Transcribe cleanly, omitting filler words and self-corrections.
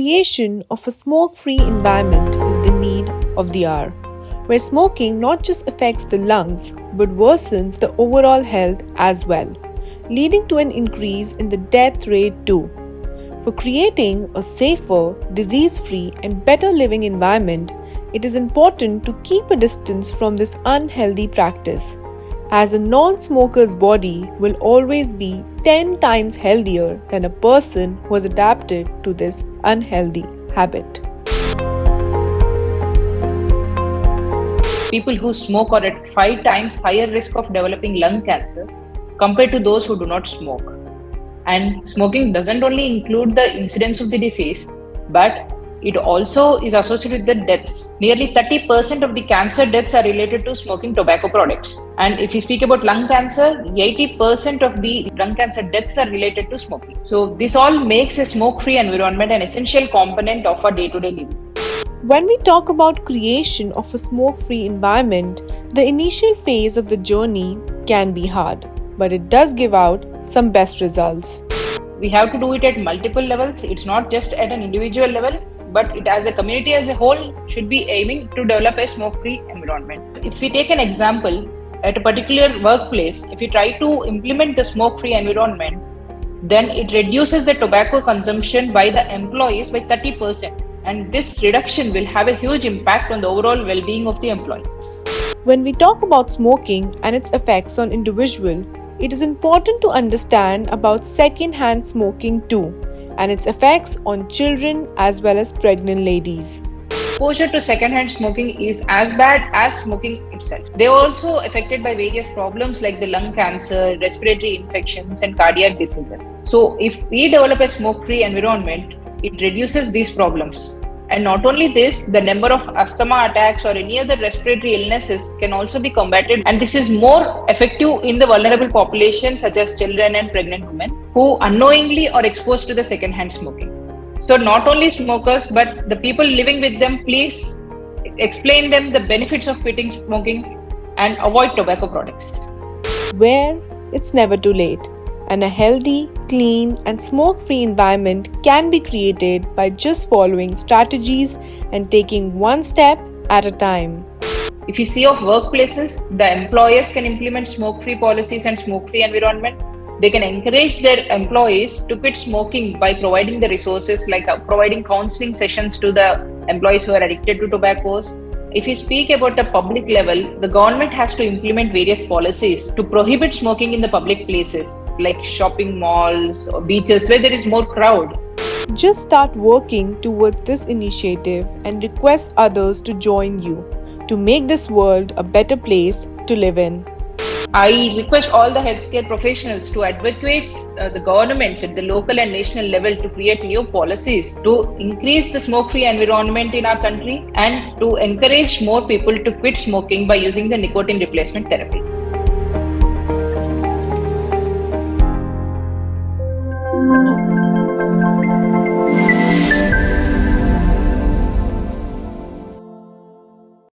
creation of a smoke free environment is the need of the hour, where smoking not just affects the lungs but worsens the overall health as well, leading to an increase in the death rate too. For creating a safer, disease free, and better living environment, it is important to keep a distance from this unhealthy practice, as a non smoker's body will always be 10 times healthier than a person who has adapted to this unhealthy habit. People who smoke are at 5 times higher risk of developing lung cancer compared to those who do not smoke. And smoking doesn't only include the incidence of the disease, but it also is associated with the deaths. Nearly 30% of the cancer deaths are related to smoking tobacco products. And if we speak about lung cancer, 80% of the lung cancer deaths are related to smoking. So this all makes a smoke-free environment an essential component of our day-to-day living. When we talk about creation of a smoke-free environment, the initial phase of the journey can be hard, but it does give out some best results. We have to do it at multiple levels. It's not just at an individual level, but it as a community as a whole should be aiming to develop a smoke-free environment. If we take an example, at a particular workplace, if we try to implement the smoke-free environment, then it reduces the tobacco consumption by the employees by 30%. And this reduction will have a huge impact on the overall well-being of the employees. When we talk about smoking and its effects on individual, it is important to understand about second-hand smoking too, and its effects on children as well as pregnant ladies. Exposure to second-hand smoking is as bad as smoking itself. They are also affected by various problems like the lung cancer, respiratory infections, and cardiac diseases. So if we develop a smoke-free environment, it reduces these problems. And not only this, the number of asthma attacks or any other respiratory illnesses can also be combated. And this is more effective in the vulnerable population such as children and pregnant women who unknowingly are exposed to the second-hand smoking. So not only smokers, but the people living with them, please explain them the benefits of quitting smoking and avoid tobacco products. Where it's never too late, and a healthy, clean, and smoke-free environment can be created by just following strategies and taking one step at a time. If you see of workplaces, the employers can implement smoke-free policies and smoke-free environment. They can encourage their employees to quit smoking by providing the resources like providing counseling sessions to the employees who are addicted to tobaccos. If we speak about a public level, the government has to implement various policies to prohibit smoking in the public places like shopping malls or beaches where there is more crowd. Just start working towards this initiative and request others to join you to make this world a better place to live in. I request all the healthcare professionals to advocate the governments at the local and national level to create new policies to increase the smoke-free environment in our country and to encourage more people to quit smoking by using the nicotine replacement therapies.